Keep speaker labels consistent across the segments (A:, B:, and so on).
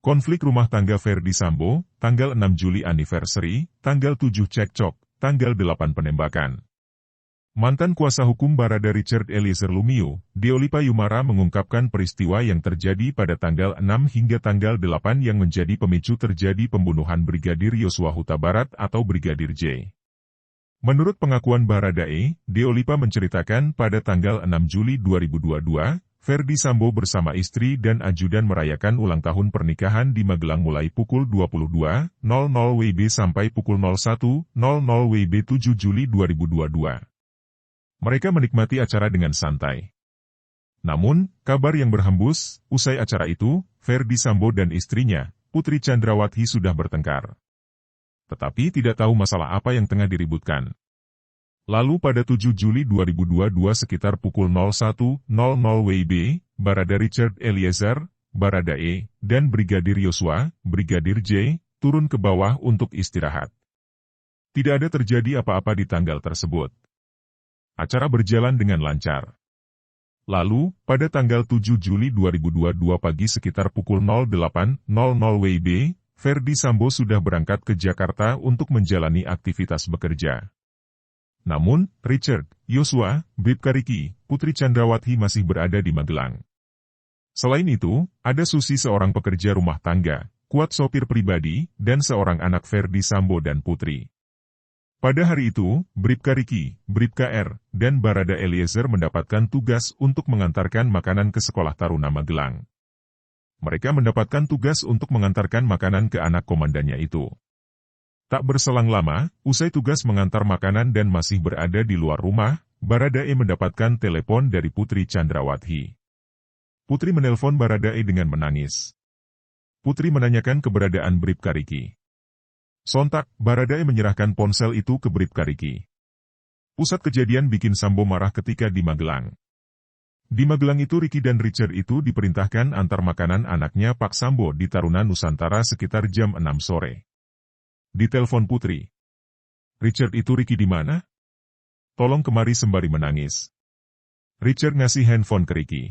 A: Konflik rumah tangga Ferdy Sambo, tanggal 6 Juli anniversary, tanggal 7 cekcok, tanggal 8 penembakan. Mantan kuasa hukum Barada Richard Eliezer Lumiu, Deolipa Yumara mengungkapkan peristiwa yang terjadi pada tanggal 6 hingga tanggal 8 yang menjadi pemicu terjadi pembunuhan Brigadir Yosua Huta Barat atau Brigadir J. Menurut pengakuan Baradae, Deolipa menceritakan pada tanggal 6 Juli 2022, Ferdy Sambo bersama istri dan ajudan merayakan ulang tahun pernikahan di Magelang mulai pukul 22.00 WIB sampai pukul 01.00 WIB 7 Juli 2022. Mereka menikmati acara dengan santai. Namun, kabar yang berhembus, usai acara itu, Ferdy Sambo dan istrinya, Putri Chandrawati sudah bertengkar. Tetapi tidak tahu masalah apa yang tengah diributkan. Lalu pada 7 Juli 2022 sekitar pukul 01.00 WIB, Barada Richard Eliezer, Baradae, dan Brigadir Yosua, Brigadir J, turun ke bawah untuk istirahat. Tidak ada terjadi apa-apa di tanggal tersebut. Acara berjalan dengan lancar. Lalu, pada tanggal 7 Juli 2022 pagi sekitar pukul 08.00 WIB, Ferdy Sambo sudah berangkat ke Jakarta untuk menjalani aktivitas bekerja. Namun, Richard, Yosua, Bribka Riki, Putri Chandrawati masih berada di Magelang. Selain itu, ada Susi seorang pekerja rumah tangga, Kuat sopir pribadi, dan seorang anak Ferdy Sambo dan Putri. Pada hari itu, Bribka Riki, Bribka R, dan Barada Eliezer mendapatkan tugas untuk mengantarkan makanan ke Sekolah Taruna Magelang. Mereka mendapatkan tugas untuk mengantarkan makanan ke anak komandannya itu. Tak berselang lama, usai tugas mengantar makanan dan masih berada di luar rumah, Baradae mendapatkan telepon dari Putri Chandrawati. Putri menelpon Baradae dengan menangis. Putri menanyakan keberadaan Bribka Riki. Sontak, Baradae menyerahkan ponsel itu ke Bribka Riki. Pusat kejadian bikin Sambo marah ketika di Magelang. Di Magelang itu Riki dan Richard itu diperintahkan antar makanan anaknya Pak Sambo di Taruna Nusantara sekitar jam 6 sore. Ditelepon Putri. Richard itu Riki di mana? Tolong kemari sembari menangis. Richard ngasih handphone ke Riki.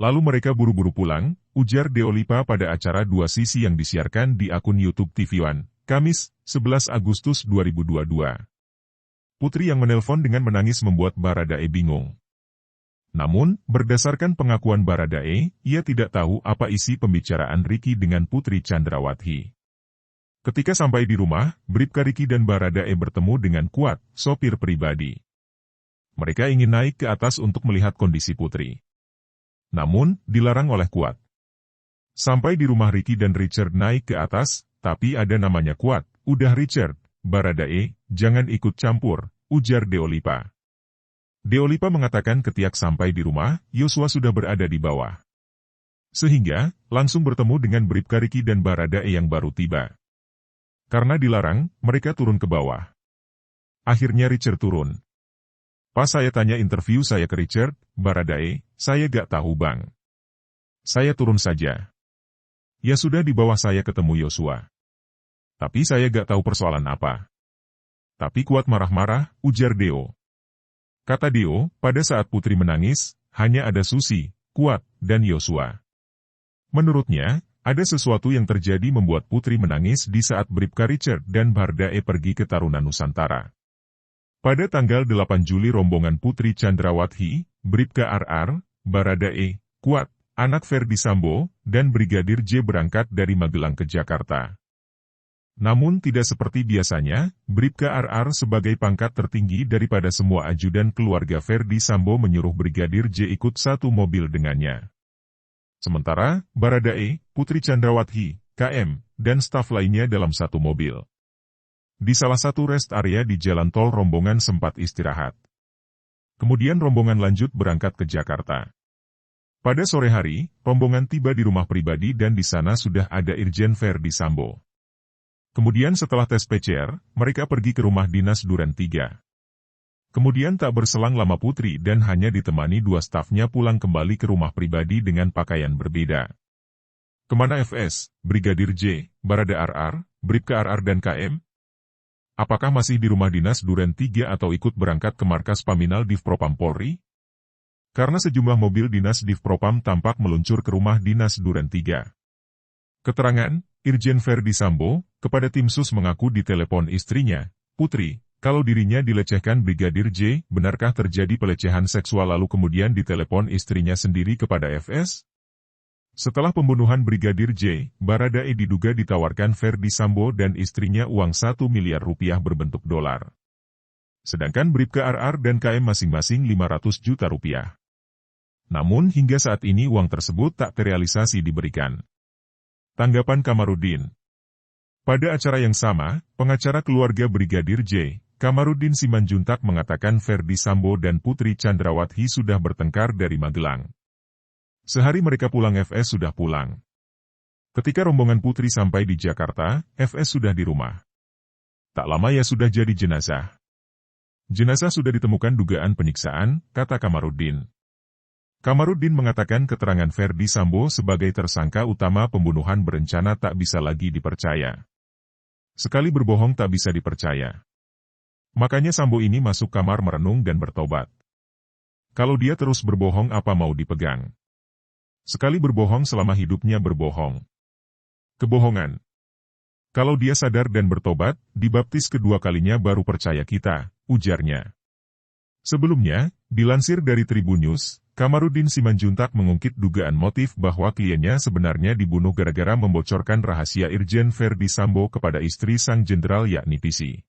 A: Lalu mereka buru-buru pulang, ujar Deolipa pada acara Dua Sisi yang disiarkan di akun YouTube TV One, Kamis, 11 Agustus 2022. Putri yang menelpon dengan menangis membuat Baradae bingung. Namun, berdasarkan pengakuan Baradae, ia tidak tahu apa isi pembicaraan Riki dengan Putri Chandrawati. Ketika sampai di rumah, Bribka Riki dan Baradae bertemu dengan Kuat, sopir pribadi. Mereka ingin naik ke atas untuk melihat kondisi Putri. Namun, dilarang oleh Kuat. Sampai di rumah Riki dan Richard naik ke atas, tapi ada namanya Kuat. Udah Richard, Baradae, jangan ikut campur, ujar Deolipa. Deolipa mengatakan ketika sampai di rumah, Yosua sudah berada di bawah. Sehingga, langsung bertemu dengan Bribka Riki dan Baradae yang baru tiba. Karena dilarang, mereka turun ke bawah. Akhirnya Richard turun. Pas saya tanya interview saya ke Richard, Baradae, saya gak tahu bang. Saya turun saja. Ya sudah di bawah saya ketemu Yosua. Tapi saya gak tahu persoalan apa. Tapi Kuat marah-marah, ujar Deo. Kata Deo, pada saat Putri menangis, hanya ada Susi, Kuat, dan Yosua. Menurutnya, ada sesuatu yang terjadi membuat Putri menangis di saat Bribka Richard dan Baradae pergi ke Taruna Nusantara. Pada tanggal 8 Juli rombongan Putri Chandrawati, Bribka RR, Baradae, Kuat, anak Ferdy Sambo, dan Brigadir J berangkat dari Magelang ke Jakarta. Namun tidak seperti biasanya, Bribka RR sebagai pangkat tertinggi daripada semua ajudan keluarga Ferdy Sambo menyuruh Brigadir J ikut satu mobil dengannya. Sementara, Baradae, Putri Chandrawati, KM, dan staf lainnya dalam satu mobil. Di salah satu rest area di jalan tol rombongan sempat istirahat. Kemudian rombongan lanjut berangkat ke Jakarta. Pada sore hari, rombongan tiba di rumah pribadi dan di sana sudah ada Irjen Ferdy Sambo. Kemudian setelah tes PCR, mereka pergi ke rumah dinas Duren 3. Kemudian tak berselang lama Putri dan hanya ditemani dua stafnya pulang kembali ke rumah pribadi dengan pakaian berbeda. Kemana FS, Brigadir J, Barada RR, Bribka RR dan KM? Apakah masih di rumah dinas Duren 3 atau ikut berangkat ke markas Paminal Divpropam Polri? Karena sejumlah mobil dinas Divpropam tampak meluncur ke rumah dinas Duren 3. Keterangan, Irjen Verdi Sambo, kepada tim sus mengaku ditelepon istrinya, Putri, kalau dirinya dilecehkan Brigadir J, benarkah terjadi pelecehan seksual lalu kemudian ditelepon istrinya sendiri kepada FS? Setelah pembunuhan Brigadir J, Baradae diduga ditawarkan Verdi Sambo dan istrinya uang 1 miliar rupiah berbentuk dolar. Sedangkan Bribka RR dan KM masing-masing 500 juta rupiah. Namun hingga saat ini uang tersebut tak terrealisasi diberikan. Tanggapan Kamarudin. Pada acara yang sama, pengacara keluarga Brigadir J, Kamarudin Simanjuntak mengatakan Verdi Sambo dan Putri Chandrawati sudah bertengkar dari Magelang. Sehari mereka pulang FS sudah pulang. Ketika rombongan Putri sampai di Jakarta, FS sudah di rumah. Tak lama ia sudah jadi jenazah. Jenazah sudah ditemukan dugaan penyiksaan, kata Kamarudin. Kamarudin mengatakan keterangan Verdi Sambo sebagai tersangka utama pembunuhan berencana tak bisa lagi dipercaya. Sekali berbohong tak bisa dipercaya. Makanya Sambo ini masuk kamar merenung dan bertobat. Kalau dia terus berbohong apa mau dipegang? Sekali berbohong selama hidupnya berbohong. Kebohongan. Kalau dia sadar dan bertobat, dibaptis kedua kalinya baru percaya kita, ujarnya. Sebelumnya, dilansir dari Tribun News, Kamarudin Simanjuntak mengungkit dugaan motif bahwa kliennya sebenarnya dibunuh gara-gara membocorkan rahasia Irjen Verdi Sambo kepada istri sang jenderal yakni PC.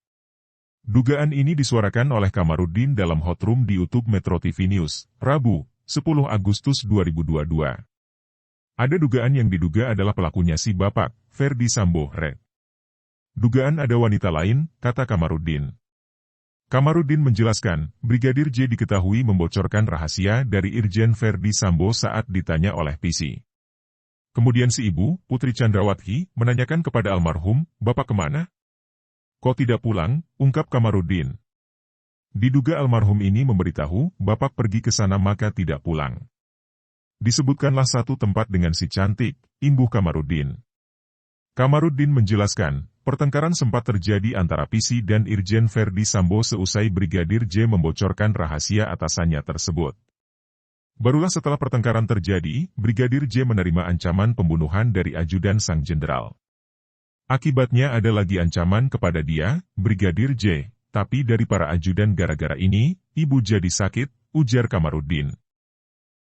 A: Dugaan ini disuarakan oleh Kamarudin dalam hot room di YouTube Metro TV News, Rabu, 10 Agustus 2022. Ada dugaan yang diduga adalah pelakunya si Bapak, Verdi Sambo, Red. Dugaan ada wanita lain, kata Kamarudin. Kamarudin menjelaskan, Brigadir J diketahui membocorkan rahasia dari Irjen Verdi Sambo saat ditanya oleh PC. Kemudian si ibu, Putri Chandrawati, menanyakan kepada almarhum, Bapak kemana? Kok tidak pulang, ungkap Kamarudin. Diduga almarhum ini memberitahu, Bapak pergi ke sana maka tidak pulang. Disebutkanlah satu tempat dengan si cantik, imbuh Kamarudin. Kamarudin menjelaskan, pertengkaran sempat terjadi antara PC dan Irjen Verdi Sambo seusai Brigadir J membocorkan rahasia atasannya tersebut. Barulah setelah pertengkaran terjadi, Brigadir J menerima ancaman pembunuhan dari ajudan sang jenderal. Akibatnya ada lagi ancaman kepada dia, Brigadir J, tapi dari para ajudan gara-gara ini, ibu jadi sakit, ujar Kamarudin.